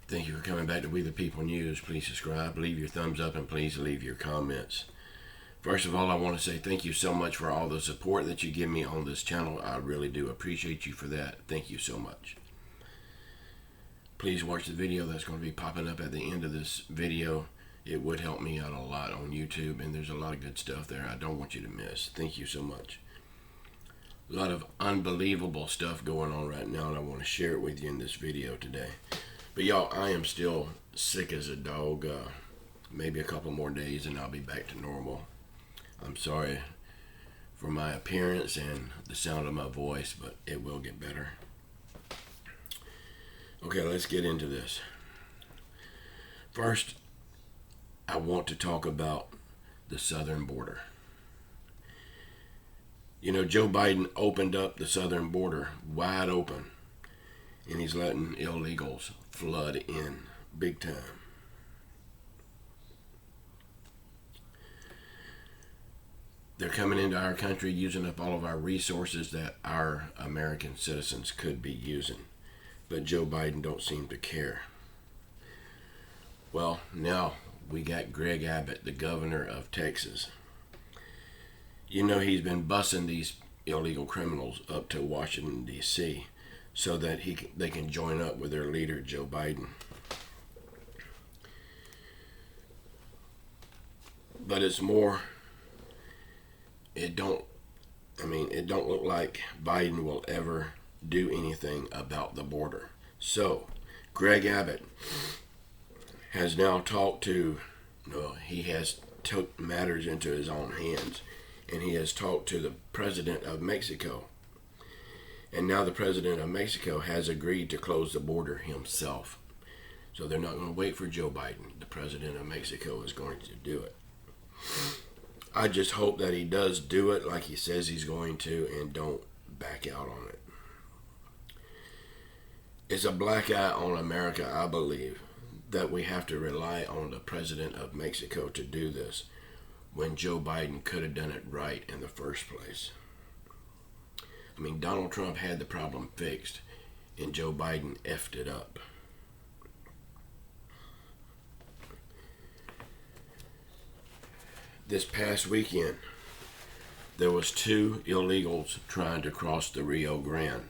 Thank you for coming back to We the People News. Please subscribe, leave your thumbs up, and please leave your comments. First of all, I want to say thank you so much for all the support that you give me on this channel. I really do appreciate you for that. Thank you so much. Please watch the video that's going to be popping up at the end of this video. It would help me out a lot on YouTube, and there's a lot of good stuff there I don't want you to miss. Thank you so much. A lot of unbelievable stuff going on right now, and I want to share it with you in this video today. But y'all, I am still sick as a dog. Maybe a couple more days and I'll be back to normal. I'm sorry for my appearance and the sound of my voice, but it will get better. Okay, let's get into this. First, I want to talk about the southern border. You know, Joe Biden opened up the southern border wide open, and he's letting illegals flood in big time. They're coming into our country using up all of our resources that our American citizens could be using. But Joe Biden don't seem to care. Well, now we got Greg Abbott, the governor of Texas. You know, he's been busing these illegal criminals up to Washington, D.C., so that they can join up with their leader, Joe Biden. But it's more, it don't look like Biden will ever do anything about the border. So, Greg Abbott has now he has took matters into his own hands, and he has talked to the president of Mexico. And now the president of Mexico has agreed to close the border himself. So they're not going to wait for Joe Biden. The president of Mexico is going to do it. I just hope that he does do it like he says he's going to and don't back out on it. It's a black eye on America, I believe, that we have to rely on the president of Mexico to do this when Joe Biden could have done it right in the first place. I mean, Donald Trump had the problem fixed, and Joe Biden effed it up. This past weekend, there was 2 illegals trying to cross the Rio Grande,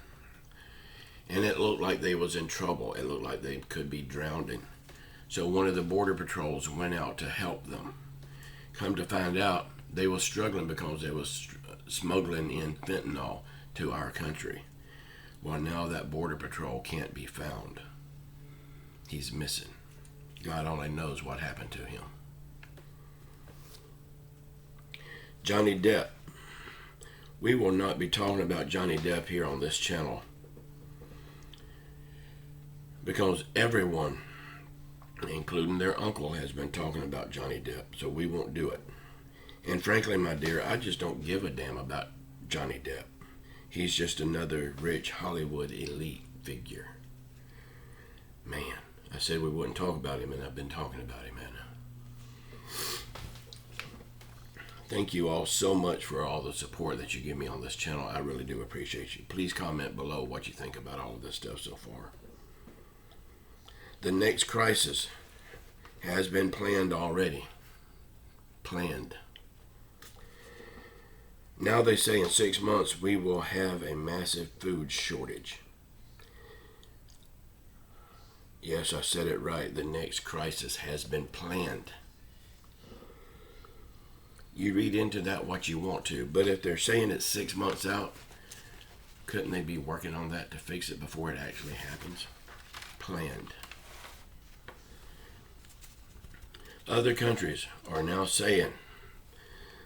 and it looked like they was in trouble. It looked like they could be drowning. So one of the border patrols went out to help them. Come to find out, they was struggling because they was smuggling in fentanyl to our country. Well, now that border patrol can't be found. He's missing. God only knows what happened to him. Johnny Depp. We will not be talking about Johnny Depp here on this channel, because everyone, including their uncle, has been talking about Johnny Depp, so we won't do it. And frankly, my dear, I just don't give a damn about Johnny Depp. He's just another rich Hollywood elite figure. Man, I said we wouldn't talk about him, and I've been talking about him, man. Thank you all so much for all the support that you give me on this channel. I really do appreciate you. Please comment below what you think about all of this stuff so far. The next crisis has been planned already. Planned. Now they say in 6 months we will have a massive food shortage. Yes, I said it right. The next crisis has been planned. You read into that what you want to, but if they're saying it's 6 months out, couldn't they be working on that to fix it before it actually happens? Planned. Other countries are now saying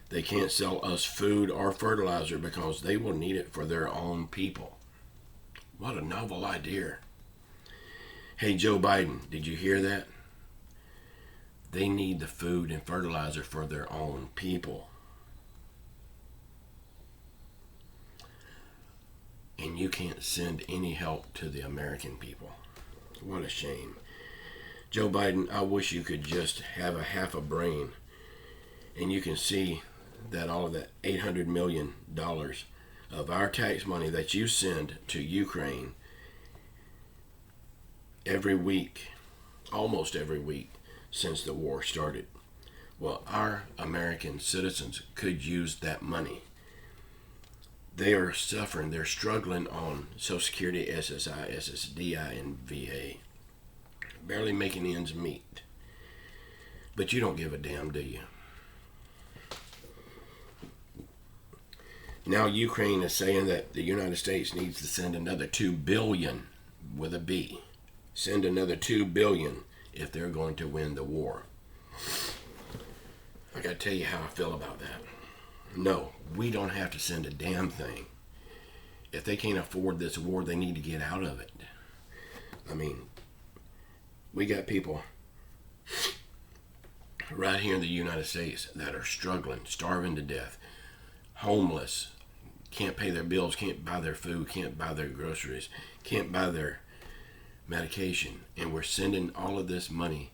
they can't sell us food or fertilizer because they will need it for their own people. What a novel idea. Hey, Joe Biden, did you hear that? They need the food and fertilizer for their own people. And you can't send any help to the American people. What a shame. Joe Biden, I wish you could just have a half a brain and you can see that all of that $800 million of our tax money that you send to Ukraine every week almost every week since the war started. Well, our American citizens could use that money. They are suffering. They're struggling on Social Security, SSI, SSDI, and VA. Barely making ends meet. But you don't give a damn, do you? Now Ukraine is saying that the United States needs to send another $2 billion with a B. Send another $2 billion if they're going to win the war. I got to tell you how I feel about that. No, we don't have to send a damn thing. If they can't afford this war, they need to get out of it. I mean, we got people right here in the United States that are struggling, starving to death, homeless, can't pay their bills, can't buy their food, can't buy their groceries, can't buy their medication. And we're sending all of this money,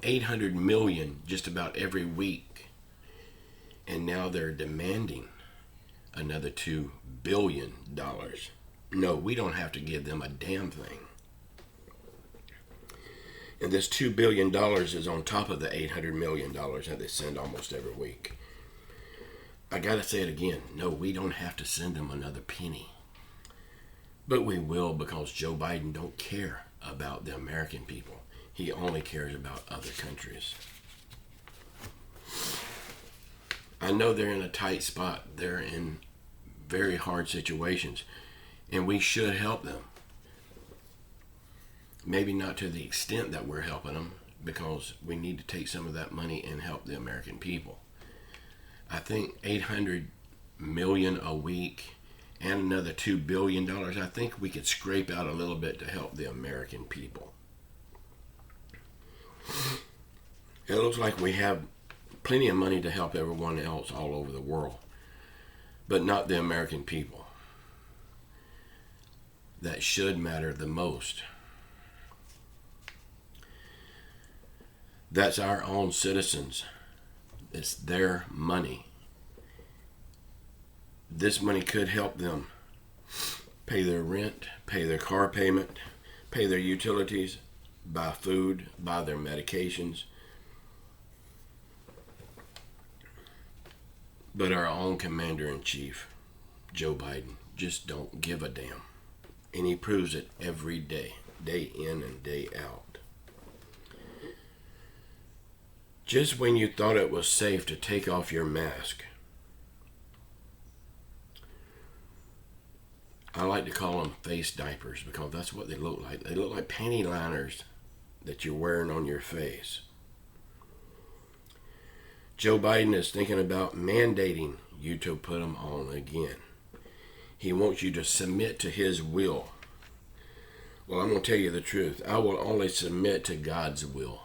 $800 million just about every week. And now they're demanding another $2 billion. No, we don't have to give them a damn thing. And this $2 billion is on top of the $800 million that they send almost every week. I gotta say it again. No, we don't have to send them another penny. But we will, because Joe Biden don't care about the American people. He only cares about other countries. I know they're in a tight spot. They're in very hard situations, and we should help them. Maybe not to the extent that we're helping them, because we need to take some of that money and help the American people. I think $800 million a week and another $2 billion, I think we could scrape out a little bit to help the American people. It looks like we have plenty of money to help everyone else all over the world, but not the American people. That should matter the most. That's our own citizens. It's their money. This money could help them pay their rent, pay their car payment, pay their utilities, buy food, buy their medications. But our own commander-in-chief, Joe Biden, just don't give a damn. And he proves it every day, day in and day out. Just when you thought it was safe to take off your mask, I like to call them face diapers, because that's what they look like. They look like panty liners that you're wearing on your face. Joe Biden is thinking about mandating you to put them on again. He wants you to submit to his will. Well, I'm going to tell you the truth. I will only submit to God's will.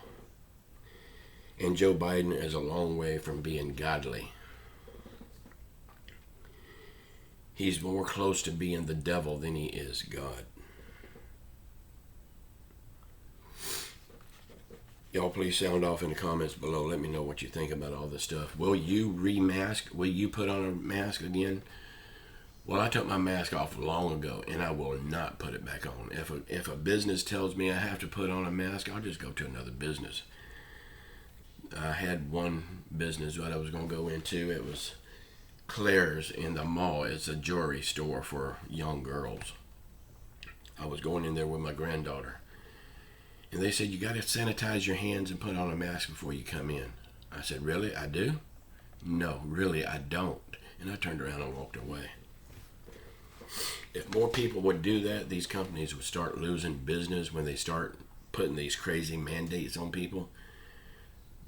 And Joe Biden is a long way from being godly. He's more close to being the devil than he is God. Y'all please sound off in the comments below. Let me know what you think about all this stuff. Will you remask? Will you put on a mask again? Well, I took my mask off long ago, and I will not put it back on. If a business tells me I have to put on a mask, I'll just go to another business. I had one business that I was going to go into. It was Claire's in the mall. It's a jewelry store for young girls. I was going in there with my granddaughter. And they said, you got to sanitize your hands and put on a mask before you come in. I said, really? I do? No, really, I don't. And I turned around and walked away. If more people would do that, these companies would start losing business when they start putting these crazy mandates on people.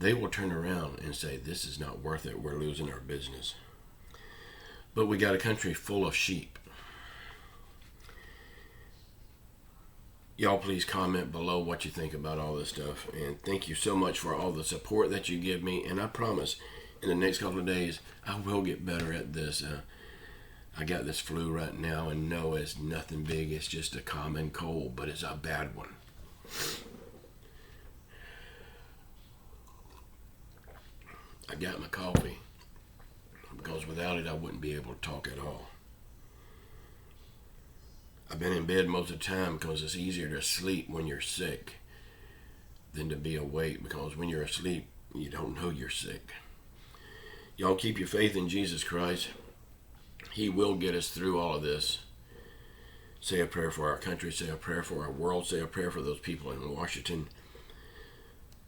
They will turn around and say, this is not worth it. We're losing our business. But we got a country full of sheep. Y'all please comment below what you think about all this stuff. And thank you so much for all the support that you give me. And I promise, in the next couple of days, I will get better at this. I got this flu right now, and no, it's nothing big. It's just a common cold, but it's a bad one. I got my coffee, because without it, I wouldn't be able to talk at all. I've been in bed most of the time because it's easier to sleep when you're sick. than to be awake, because when you're asleep, you don't know you're sick. Y'all keep your faith in Jesus Christ. He will get us through all of this. Say a prayer for our country. Say a prayer for our world. Say a prayer for those people in Washington.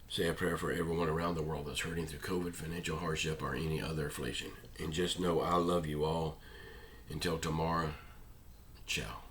Say a prayer for everyone around the world that's hurting through COVID, financial hardship, or any other affliction. And just know I love you all. Until tomorrow, ciao.